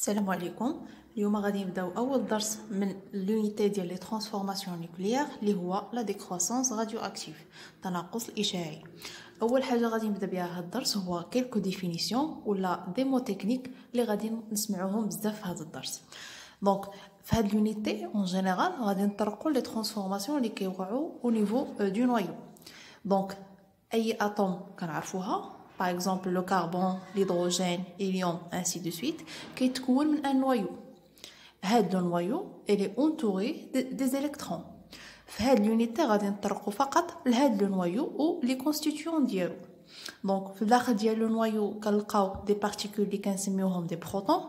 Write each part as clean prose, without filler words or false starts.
السلام عليكم. اليوم غادي نبداو اول درس من لونيتي ديال لي ترانسفورماسيون نيوكليير اللي هو لا ديكروسونس راديو اكتيف، التناقص الاشعاعي. اول حاجه غادي نبدا بها هذا الدرس هو كيلكو ديفينيسيون ولا ديمو تكنيك اللي غادي نسمعوهم بزاف في هذا الدرس. دونك في هاد لونيتي اون جينيرال غادي نطرقوا لي ترانسفورماسيون اللي كيوقعوا او نيفو دو نويو. دونك اي اتوم كنعرفوها par exemple le carbone, l'hydrogène, l'hélium, ainsi de suite, qui est constitué d'un noyau. Ce noyau il est entouré des électrons. Dans cette unité, on va parler de ce noyau ou les constituants ديالو. Donc, dans le noyau, on trouve des particules qui sont des protons,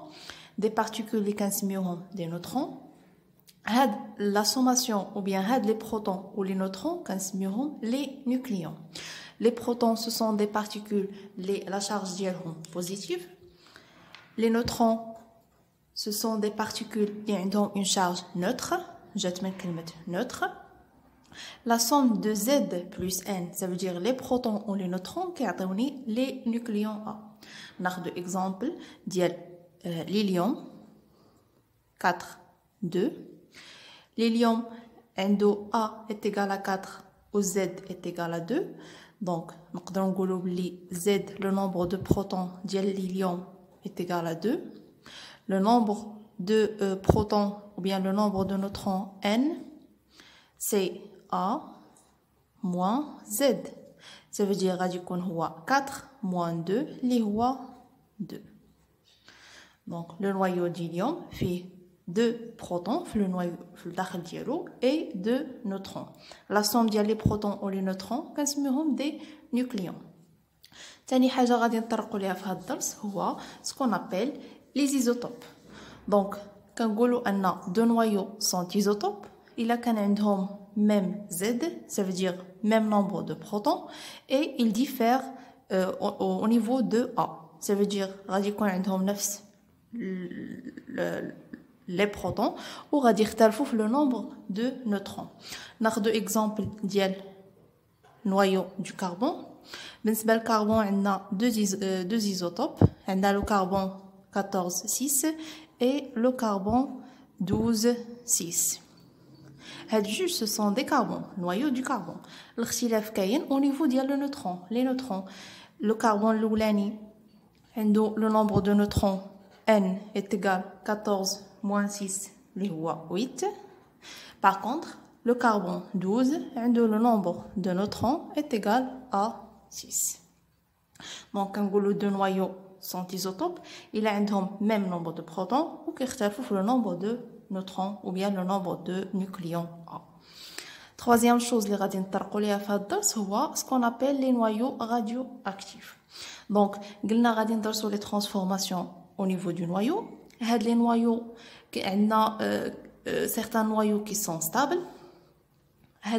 des particules qui sont des neutrons. La sommation ou bien les protons ou les neutrons sont les nucléons. Les protons, ce sont des particules, la charge diagonale positive. Les neutrons, ce sont des particules qui ont une charge neutre. Je te mets le mot neutre. La somme de Z plus N, ça veut dire les protons ou les neutrons qui ont les nucléons A. On a deux exemples. L'hélium, 4, 2. L'hélium, A est égal à 4 ou Z est égal à 2. Donc, nous pouvons dire que Z, le nombre de protons de l'hélium est égal à 2. Le nombre de protons ou bien le nombre de neutrons N, c'est A moins Z. Ça veut dire que 4 moins 2, qui 2. Donc, le noyau d'hélium fait 2 protons في الداخل ديالو et 2 neutrons. La somme ديال les protons ou les neutrons كنسميوهم des nucléons. ثاني حاجه غادي نطرقوا ليها في هذا الدرس هو ce qu'on appelle les isotopes. Donc كنقولوا ان deux noyaux sont isotopes الا كان عندهم même Z, ça veut dire même nombre de protons et ils diffèrent au niveau de A. Ça veut dire غادي يكون عندهم نفس les protons ou غادي يختلفوا في le nombre de neutrons. ناخذ exemple ديال noyau du carbone. بالنسبه للكربون عندنا deux isotopes. عندنا le carbone 14,6 et le carbone 12,6. هاد جوج ce sont des carbones, noyau du carbone. الاختلاف كاين au niveau ديال le neutron. Les neutrons, le carbone الاولاني عنده le nombre de neutrons N est égal à 14 moins 6, les 8. Par contre, le carbone 12, le nombre de neutrons est égal à 6. Donc, les deux noyaux sont isotopes. Ils ont le même nombre de protons ou qu'ils le nombre de neutrons ou bien le nombre de nucléons A. Troisième chose, les c'est ce qu'on appelle les noyaux radioactifs. Donc, nous allons les transformations au niveau du noyau. Les noyaux, il y a certains noyaux qui sont stables.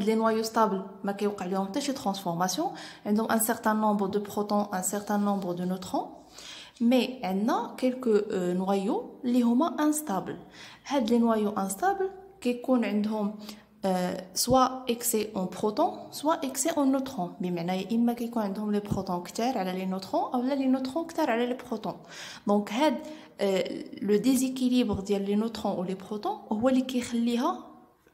Les noyaux stables, il y a des transformations. Ils ont un certain nombre de protons, un certain nombre de neutrons. Mais il y a quelques noyaux qui sont instables. Les noyaux instables, qui ont soit excès en protons, soit excès en neutrons. بمعنى يا اما كيكون عندهم لي بروتون كتار على لي نوترون او لي نوترون كتار على لي بروتون. دونك هاد لو ديزيكيليبر ديال لي نوترون و لي بروتون هو اللي كيخليها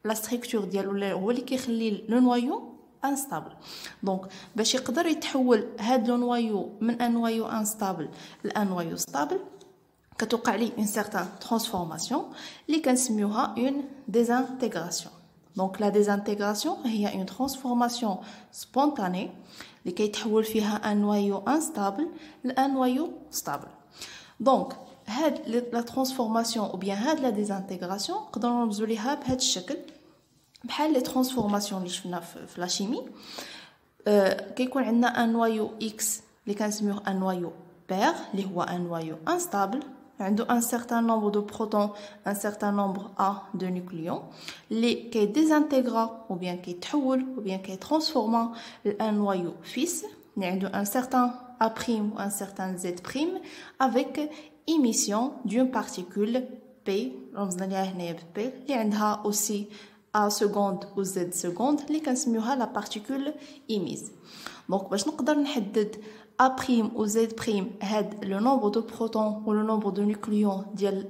لا ستركتور ديالو هو اللي كيخلي لو نويو انستابل. دونك باش يقدر يتحول هاد لو نويو من ان نويو انستابل لان نويو ستابل كتوقع ليه اون سيغتان ترانسفورماسيون اللي كنسميوها اون ديزانتيغراسيون. Donc la désintégration هي une transformation spontanée اللي كيتحول فيها un noyau instable لun noyau stable. Donc هاد la transformation ou bien هاد la désintégration نقدروا نرمزوا ليها بهذا الشكل بحال لي ترانسفورماسيون اللي شفنا في لا شيمي. كيكون عندنا un noyau X اللي كنسميوه un noyau pair اللي هو un noyau instable. عنده un certain nombre de protons, un certain nombre A de nucléons, qui désintègrent ou bien qui تحول ou bien qui transforment un noyau fils, عنده un certain A' ou un certain Z' avec émission d'une particule P, رمزنا ليها هنايا ب P, اللي عندها aussi A seconde ou Z seconde اللي كنسميوها la particule émise. Donc باش نقدر نحدد A prime ou Z prime هاد le nombre de protons ou le nombre de nucléons ديال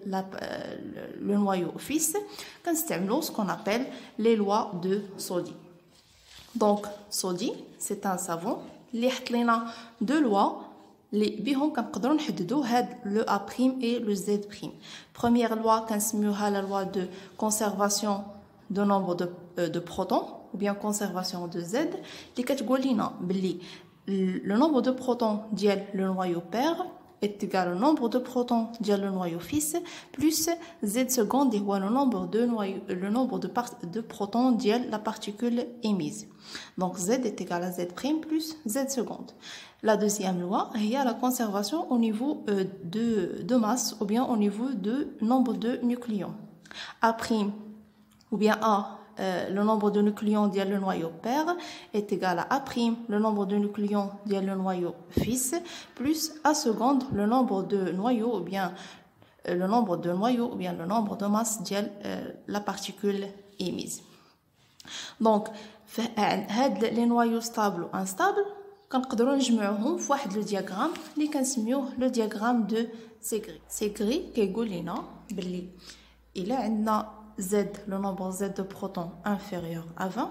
le noyau fixe كنستعملو ce qu'on appelle les lois de Soddy. Donc Soddy c'est un savant اللي حط لنا deux lois اللي بهم كنقدروا نحددوا هاد لو A prime et le Z prime. Première loi كنسميوها la loi de conservation de nombre de protons ou bien conservation de Z اللي كتقول لنا بلي le nombre de protons ديال le noyau pair est égal au nombre de protons ديال le noyau fixe plus Z seconde اللي هو le nombre de protons ديال la particule émise. Donc Z est égal à Z prime plus Z seconde. La deuxième loi il y a la conservation au niveau de masse ou bien au niveau de nombre de nucléons. A prime ou bien A, le nombre de nucléons dial le noyau pair est égal à A prime, le nombre de nucléons dial le noyau fixe, plus A seconde, le nombre de noyaux ou bien le nombre de noyaux ou bien le nombre de masse dial la particule émise. Donc, les noyaux stables ou instables, كنقدروا نجمعوهم في واحد لو دياغرام اللي كنسميوه لو دياغرام دو سيغري. سيغري كيقول لنا بلي الا عندنا Z, le nombre Z de protons inférieur à 20,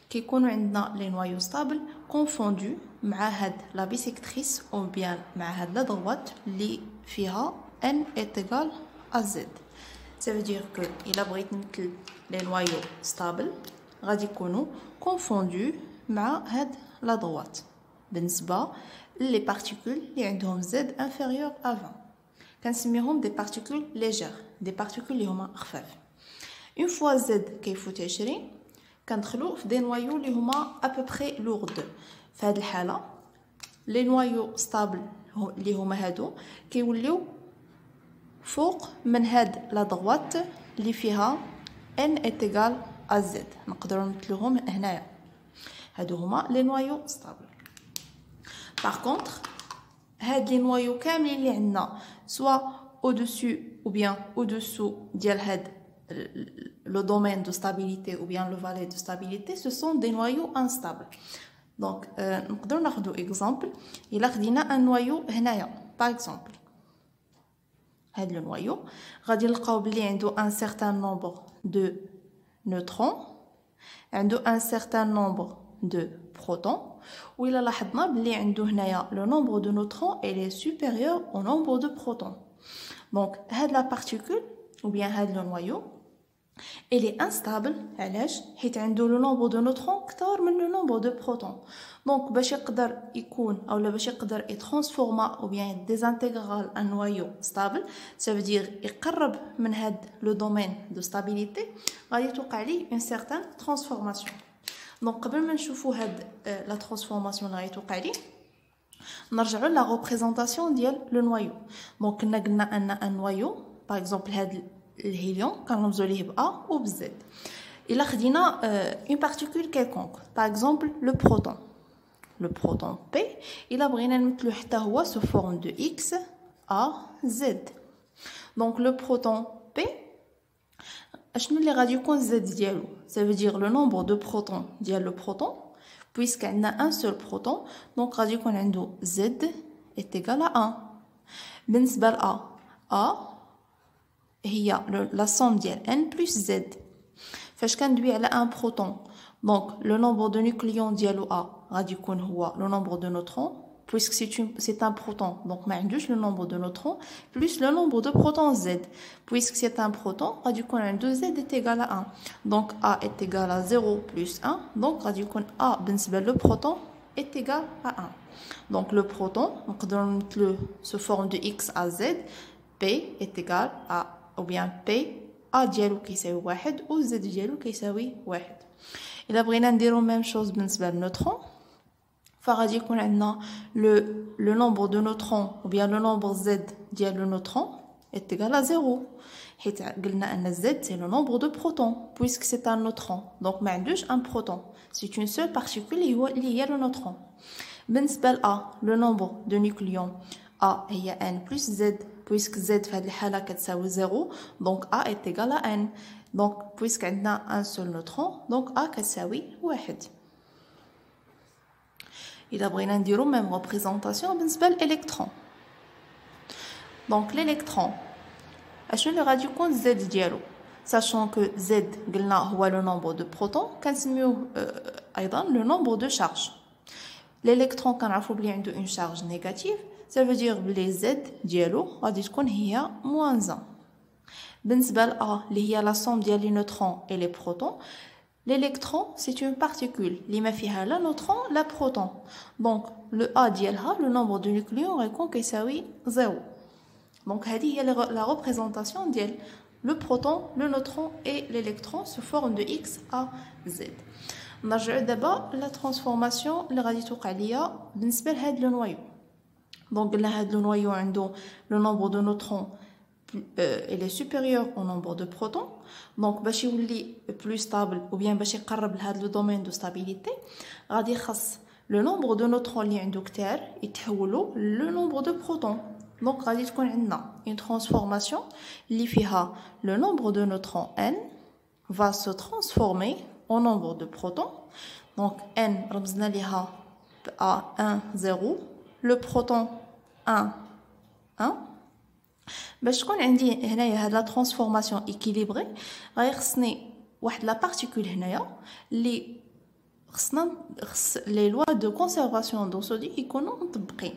كيكونوا عندنا les noyaux stables confondus مع هاد la bisectrice ou bien مع هاد la droite اللي فيها n est égal à Z. Ça veut dire que إلا بغيت نمثل les noyaux stables غادي يكونوا confondus مع هاد la droite بالنسبة les particules اللي عندهم Z inférieur à 20 كنسميهم des particules légères, des particules اللي هما خفاف. Une fois Z كيفوت 20 كندخلو في des noyaux اللي هما à peu près lourds. في هاد الحالة les noyaux stables اللي هما هادو كيوليو فوق من هاد لا droite اللي فيها n est égal à Z. نقدروا نمثلوهم هنايا. هادو هما les noyaux stables. Par contre هاد les noyaux كاملين اللي عندنا soit au-dessus ou bien au-dessous ديال هاد le domaine de stabilité ou bien le valet de stabilité, ce sont des noyaux instables. Donc, نقدروا ناخذوا exemple. إلا خدينا un noyau هنايا, par exemple. هاد le noyau غادي نلقاو بلي عنده un certain nombre de neutrons, عنده un certain nombre de protons. وإلا لاحظنا بلي عنده هنايا le nombre de neutrons elle est supérieur au nombre de protons. Donc, هاد la particule ou bien هاد le noyau elle est instable علاش حيت عنده le nombre de neutrons كتر من le nombre de protons. Donc باش يقدر يكون اولا باش يقدر يترانسفورما ou bien désintégrer un noyau stable, ça veut dire يقرب من هاد le domaine de stabilité غادي توقع ليه une certaine transformation. Donc قبل ما نشوفوا هاد la transformation اللي غادي توقع ليه نرجعوا لا représentation ديال le noyau. Donc كنا قلنا ان un noyau par exemple هاد الهيليوم كنرمزوا ليه ب A ou ب Z. إلا خدينا une particule quelconque, par exemple le proton P, إلا بغينا نمثلو حتى هو sous forme de X, A, Z. Donc le proton P, اشنو اللي غادي يكون Z ديالو؟ Ça veut dire le nombre de protons ديال le proton, puisque عندنا un seul proton, donc غادي يكون عنده Z est égal à 1. بالنسبة ل A هي la somme ديال n plus z. فاش كندوي على un proton, donc le nombre de nucléons ديالو A غادي يكون هو le nombre de neutrons, puisque c'est un proton, donc ما عندوش le nombre de neutrons plus le nombre de protons z. Puisque c'est un proton غادي يكون عنده z est égal à 1. Donc A est égal à 0 plus 1, donc غادي يكون A بالنسبة le proton est égal à 1. Donc le proton نقدروا نمثلوه sous forme de x à z. P est égal à ou bien P A ديالو كيساوي واحد و Z ديالو كيساوي واحد. إلا بغينا نديرو ميم شوز بالنسبة للنوترون فغادي يكون عندنا le nombre de neutrons ou bien le nombre Z ديال le neutron est égal à 0 حيت قلنا أن Z c'est le nombre de protons puisque c'est un neutron, donc ما عندوش un proton, c'est une seule particule اللي هي le neutron. بالنسبة ل A le nombre de nucléons A هي n plus z, puisque z في هذه الحالة كتساوي 0, donc A est égal à n. Donc puisque عندنا un seul neutron, donc A كتساوي 1. إذا بغينا نديرو même représentation بالنسبة للإلكترون. Donc l'électron اشنو اللي غادي يكون z ديالو؟ sachant que z قلنا هو le nombre de protons, كنسميوه أيضا le nombre de charges. L'électron كنعرفو بلي عنده une charge négative, ça veut dire بلي z ديالو غادي تكون هي -1. بالنسبة ل A اللي هي la somme ديال les neutrons et les protons, l'électron c'est une particule اللي ما فيها لا neutron لا proton. Donc le A ديالها le nombre de nucléons غيكون كيساوي 0. Donc هذه هي la représentation ديال le proton, le neutron et l'électron sous forme de X à Z. نرجعوا دابا la transformation اللي غادي توقع ليا بالنسبة لهاد لو نوايو. Donc قلنا هاد لو نوايو عنده le nombre de neutrons il est supérieur au nombre de protons. Donc باش يولي plus stable ou bien باش يقرب لهاد le domaine de stabilité غادي يخص le nombre de neutrons اللي عنده كتار يتحولوا le nombre de protons. Donc غادي تكون عندنا une transformation اللي فيها le nombre de neutrons n va se transformer au nombre de protons. Donc n رمزنا ليها à 1 0, le proton 1 1. باش تكون عندي هنايا هاد لا ترانسفورماسيون ايكيليبري غيخصني واحد لا بارتيكول هنايا اللي خص لي لوا دو كونسيرفاسيون دو صودي يكونوا مطبقين.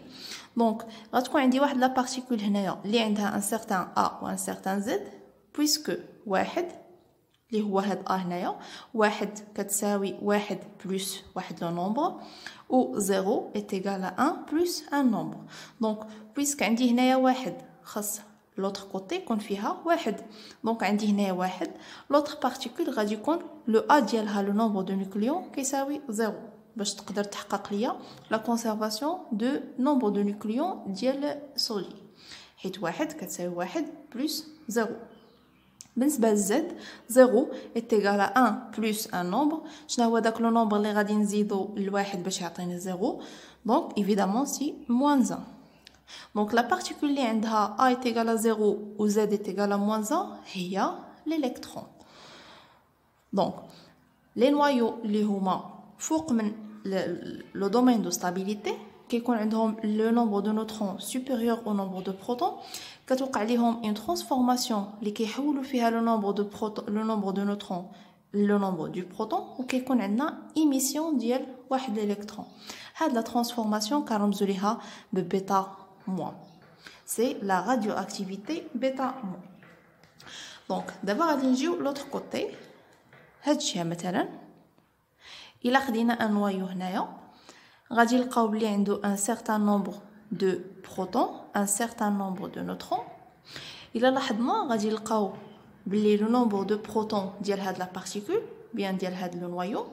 دونك غتكون عندي واحد لا بارتيكول هنايا اللي عندها ان سيغتان ا و ان سيغتان زد, بويسكو واحد اللي هو هاد ا هنايا واحد كتساوي واحد بلس واحد لو نومبر و 0 est égal à 1 plus un nombre. دونك بويسك عندي هنايا واحد خاص l'autre côté يكون فيها واحد. دونك عندي هنايا واحد l'autre particule غادي يكون لو a ديالها لو نومبر دو نيكليون كيساوي 0 باش تقدر تحقق ليا لا كونسيرفاسيون دو نومبر دو نيكليون ديال صودي, حيت واحد كتساوي واحد بلس 0. بالنسبه للزد 0 est égal à 1 plus un nombre. شنو هو داك لو نومبر اللي غادي نزيدو لواحد باش يعطيني 0؟ دونك évidemment سي moins 1. Donc la particule اللي عندها A est égal à 0 ou Z est égal à moins 1 هي l'électron. Donc les noyaux اللي هما فوق من le domaine de stabilité كيكون عندهم le nombre de neutrons supérieur au nombre de protons, كتوقع ليهم une transformation اللي كيحولوا فيها le nombre de neutrons le nombre du proton وكيكون عندنا émission ديال واحد الالكترون. هاد la transformation كنرمزوا ليها ببيتا moins. C'est la radioactivité bêta moins. Donc d'abord غادي نجيو l'autre côté. هادشي مثلا إلا خدينا ان نوايو هنايا غادي نلقاو بلي عنده un certain nombre de protons, un certain nombre de neutrons. إلا لاحظنا غادي نلقاو بلي le nombre de protons ديال هاد la particule bien ديال هاد le noyau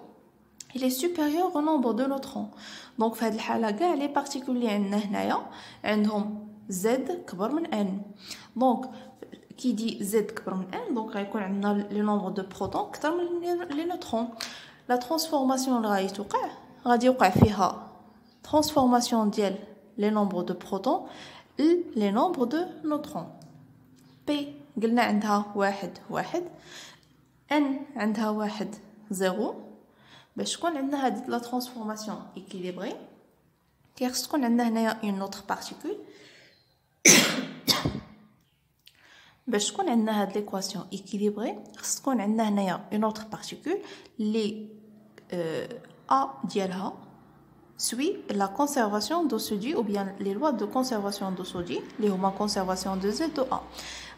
il est supérieur au nombre de neutrons. Donc في هذه الحالة كاع لي بارتيكول اللي عندنا هنايا عندهم Z كبر من n. Donc كي دي Z كبر من n donc غيكون عندنا لي نومبر دو بروتون اكثر من لي نوترون. لا ترانسفورماسيون اللي غادي يوقع فيها ترانسفورماسيون ديال لي نومبر دو بروتون لي نومبر دو نوترون. P قلنا عندها واحد n عندها واحد 0. باش تكون عندنا هاد لا ترانسفورماسيون ايكيليبري كيخص تكون عندنا هنايا اون اوتر بارتيكول. باش تكون عندنا هاد ليكواسيون ايكيليبري خص تكون عندنا هنايا اون اوتر بارتيكول لي ا ديالها suit la conservation de sodium ou bien les lois de conservation de sodium اللي هما conservation de Z de A.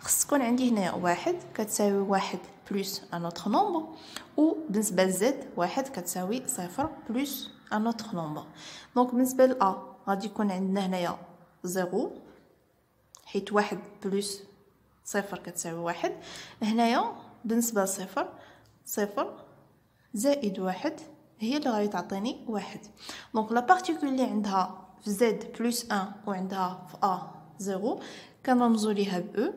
خص تكون عندي هنايا واحد كتساوي واحد بلس ان اوتر نومبر و بالنسبه لزد واحد كتساوي صفر بلس ان اوتر نومبر. دونك بالنسبه ل A غادي يكون عندنا هنايا 0 حيت واحد بلس صفر كتساوي واحد. هنايا بالنسبه لصفر صفر زائد واحد هي اللي غادي تعطيني واحد. دونك لا بارتيكول اللي عندها في Z بلس 1 وعندها في A 0 كنرمزوا ليها ب E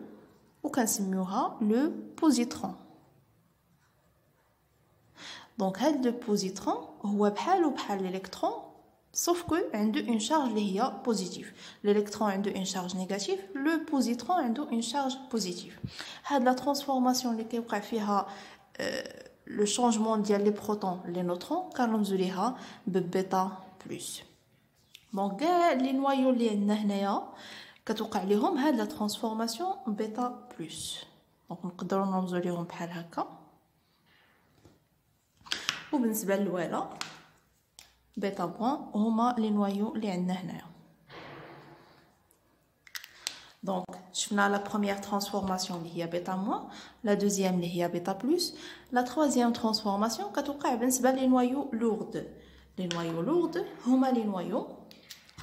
وكنسميوها لو بوزيترون. دونك هاد لو بوزيترون هو بحال الالكترون sauf que عنده une charge اللي هي positive. L'électron عنده une charge négative, le positron عنده une charge positive. هاد la transformation اللي كيوقع فيها le changement ديال les protons les neutrons كنرمزوا ليها ببيتا بلس. دونك كاع لي نوايو اللي عندنا هنايا كتوقع ليهم هاد لا ترانسفورماسيون بيتا بلس. دونك نقدروا نرمزوا ليهم بحال هكا. وبالنسبه للوالا بيتا بوان هما لي نوايو اللي عندنا هنايا. دونك شفنا لا بروميير ترانسفورماسيون اللي هي بيتا موان، لا دوزيام اللي هي بيتا بلس، لا تروازيام ترانسفورماسيون كتوقع بالنسبه لي نوايو لورد. لي نوايو لورد هما لي نوايو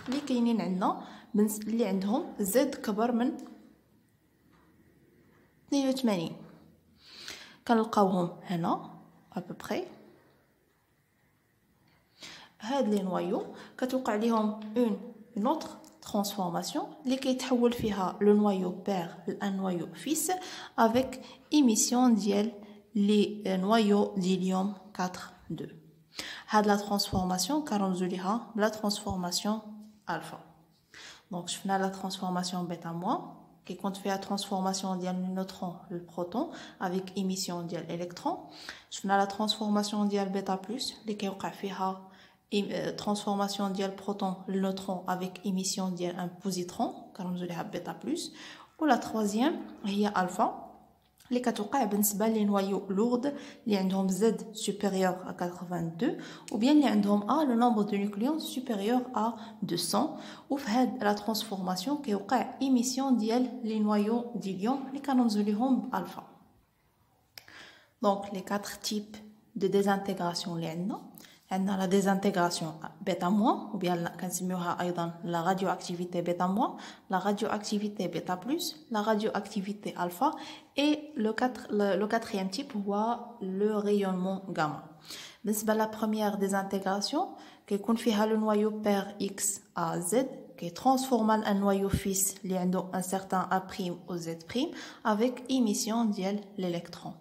اللي كاينين عندنا اللي عندهم زد كبر من 82. كنلقاوهم هنا ابوبري. هاد لي نوايو كتوقع ليهم اون اوتر transformation اللي كيتحول فيها لو نوايو بير لان نوايو فيس افيك ايميسيون ديال لي نوايو ديليوم 4 2. هاد لا ترانسفورماسيون كنرمزوا ليها بلا ترانسفورماسيون الفا. دونك شفنا لا ترانسفورماسيون بيتا موان كيكون فيها ترانسفورماسيون ديال النيوترون للبروتون افيك ايميسيون ديال الالكترون. شفنا لا ترانسفورماسيون ديال بيتا بلس اللي كيوقع فيها transformation ديال proton le neutron avec émission ديال un positron كنرمزوا ليها بيتا بلس. ولا troisième هي الفا اللي كتوقع بالنسبه لي نوايو لورد اللي عندهم Z supérieur à 82 ou bien اللي عندهم A le nombre de nucléons supérieur à 200. وفي هاد لا ترانسفورماسيون كيوقع émission ديال لي نوايو ديليوم اللي كنرمزوا ليهم بالفا. دونك لي 4 types de désintégration اللي عندنا la désintégration bêta moins ou bien كنسميوها ايضا la radioactivité bêta moins, la radioactivité bêta plus, la radioactivité alpha et le quatrième type هو le rayonnement gamma. بالنسبه la première désintégration كيكون فيها le noyau pair X à Z qui transforme un noyau fils اللي عنده un certain A' au Z' avec émission ديال l'électron.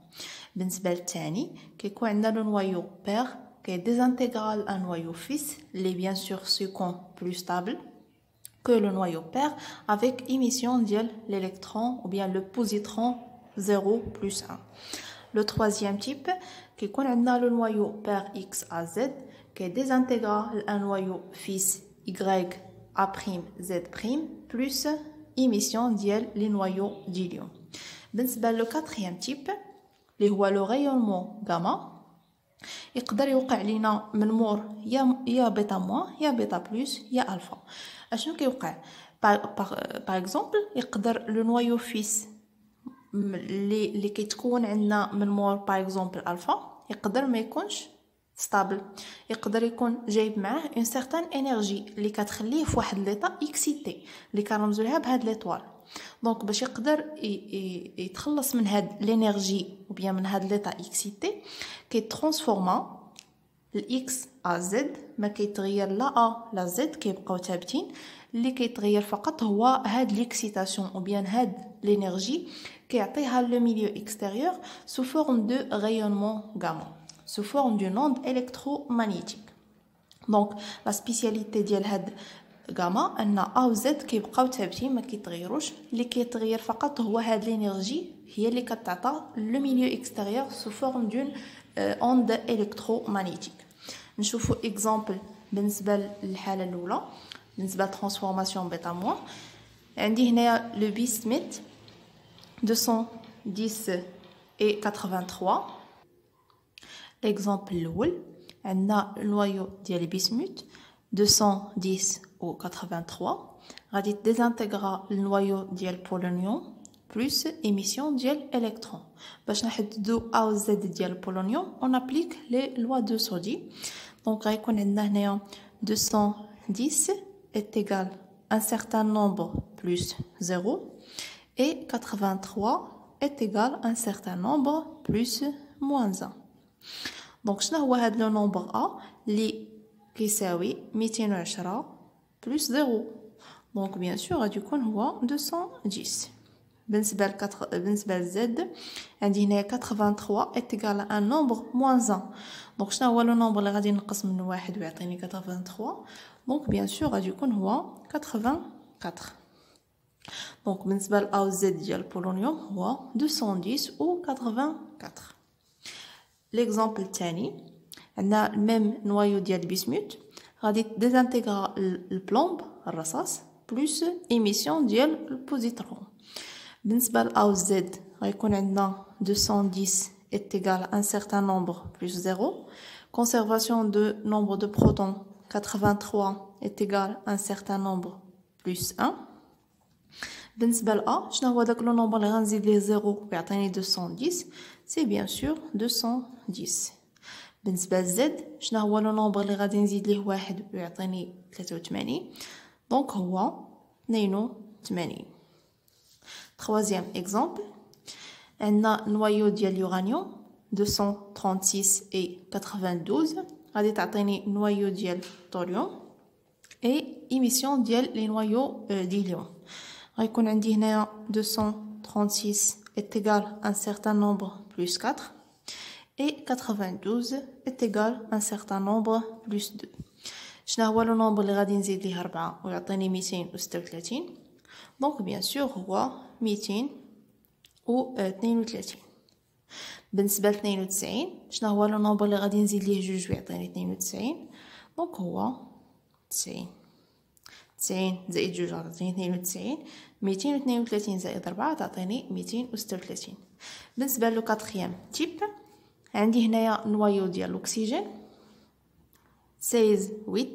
بالنسبه للثاني كيكون عندنا le noyau pair qui désintègre un noyau fils, les bien sûr second plus stable que le noyau pair avec émission de l'électron ou bien le positron 0 plus 1. Le troisième type qui a le noyau pair X à Z qui désintègre un noyau fils Y A' Z' plus émission de les noyaux d'hélium. Le quatrième type اللي هو le rayonnement gamma يقدر يوقع لينا من مور يا بيتا موان يا بيتا بلس يا الفا. اشنو كيوقع باغ اكزومبل يقدر لو نوايو فيس اللي كيتكون عندنا من مور باغ اكزومبل الفا يقدر ما يكونش ستابل، يقدر يكون جايب معاه اون سيغتان انرجي اللي كتخليه في واحد ليطا اكسيتي اللي كنرمزوا لها بهاد ليطوال. دونك باش يقدر يتخلص من هاد لينيرجي ou bien من هاد ليطا اكسيتي كيترانسفورما الاكس ا زد ما كيتغير لا ا لا زد كيبقاو ثابتين. اللي كيتغير فقط هو هاد ليكسيتاسيون ou bien هاد لينيرجي كيعطيها لو ميليو اكستيريور sous forme de rayonnement gamma sous forme d'une onde électromagnétique. Donc la spécialité ديال هاد غاما ان ا و زد كيبقاو ثابتين ما كيتغيروش. اللي كيتغير فقط هو هاد لينيرجي هي اللي كتعطى لو ميليو اكستيريور سو فورم دون اوند الكترومagnétique. نشوفوا اكزامبل بالنسبه للحاله الاولى بالنسبه للترانسفورماسيون بيتا موان. عندي هنايا لو بيسميت 210 et 83. l'exemple الاول عندنا النوايو ديال البيسموت 210 au 83 غادي ديزانتيغرا النوايو ديال بولونيوم بلس ايميسيون ديال الكترون. باش نحددو ا و زد ديال البولونيوم اون ابليك لي لوا دو سودي. دونك غيكون عندنا هنايا 210 est égal un certain nombre plus 0 et 83 est égal un certain nombre plus moins 1. دونك شنو هو هاد لو نومبر ا اللي كيساوي 210 plus 0. دونك بيان سور غادي يكون هو 210. بالنسبة ل Z عندي هنا 83 est égal à un nombre moins 1. Donc شنو هو لو نومبر اللي غادي نقص منه واحد ويعطيني 83؟ دونك بيان سور غادي يكون هو 84. دونك بالنسبة ل A و Z ديال البولونيوم هو 210 و 84. ليكزامبل الثاني عندنا الميم نوايو ديال البسموت غادي ديزانتيغرا البلومب الرصاص بلس ايميسيون ديال البوزيترون. بالنسبة ل A و Z غيكون عندنا 210 est égal à un certain nombre plus 0. Conservation de nombre de protons 83 est égal à un certain nombre plus 1. بالنسبة ل A شنو هو داك لو نومبر اللي غنزيد ليه 0 ويعطيني 210؟ سي بيان سور 210. بالنسبة ل Z شنو هو لو نومبر اللي غادي نزيد ليه واحد ويعطيني 83؟ دونك هو 82. Troisième exemple, عندنا نوايو ديال اليورانيوم 236 et 92 غادي تعطيني نوايو ديال الثوريوم اي ايميسيون ديال لي نوايو ديليوم. غيكون عندي هنا 236 est égal à un certain nombre plus 4 et 92 est égal à un certain nombre plus 2. شنو هو لو نومبر اللي غادي نزيد ليه 4 ويعطيني 236؟ دونك بيان سور هو 232. بالنسبة ل 92 شنو هو لو نومبر اللي غادي نزيد ليه جوج ويعطيني 92؟ دونك هو 90. 90 زائد جوج غتعطيني 92. 232 زائد 4 تعطيني 236. بالنسبة لو كاتريام تيب عندي هنايا نوايو ديال الأكسجين 16 8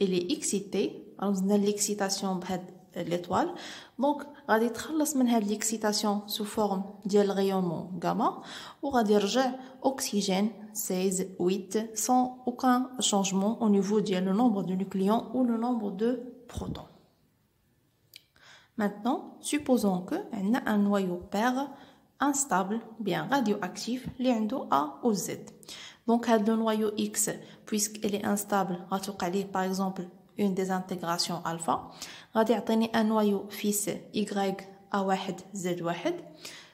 اللي اكسيتي رمزنا ليكسيتاسيون بهاد ليطوال. دونك غادي تخلص من هاد ليكسيتاسيون سو فورم ديال غيومون غاما وغادي يرجع اكسجين 16 8 sans aucun changement au niveau ديال le nombre de nucléons ou le nombre de protons. Maintenant, supposons que on a un noyau pair instable bien radioactif اللي عنده A ou Z. Donc le noyau X puisqu'il est instable غتوقع ليه par exemple une désintégration alpha غادي يعطيني un noyau fils Y A1 Z1.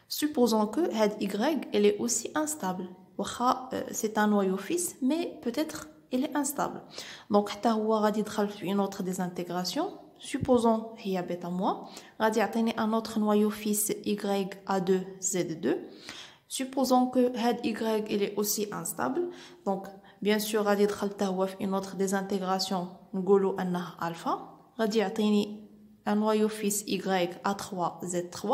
Supposons que هاد Y elle est aussi instable. واخا c'est un noyau fils mais peut-être il est instable. Donc حتى هو غادي يدخل في une autre désintégration. Supposons هي بيتا موا غادي يعطيني un autre noyau fils Y A2 Z2. Supposons que هاد Y il est aussi instable. Donc bien sûr غادي يدخل حتى هو في une autre désintégration نقولوا انه الفا غادي يعطيني un noyau fils Y A3 Z3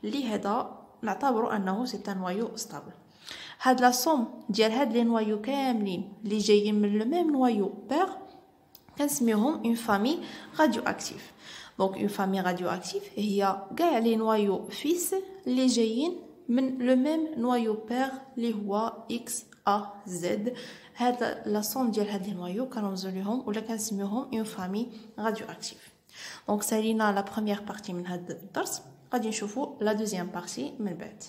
اللي هذا نعتبره انه c'est un noyau stable. هاد لا سوم ديال هاد لي نوايو كاملين اللي جايين من لو ميم نوايو بير كنسميوهم اون فامي راديوأكتيف. دونك اون فامي راديوأكتيف هي كاع لي نوايو فيس اللي جايين من لو ميم نوايو بير اللي هو اكس ا زد. هذا لا سوم ديال هاد لي نوايو كنرمزو ليهم ولا كنسميوهم اون فامي راديوأكتيف. دونك سالينا لا بروميير بارتي من هاد الدرس غادي نشوفو لا دوزيام بارتي من بعد.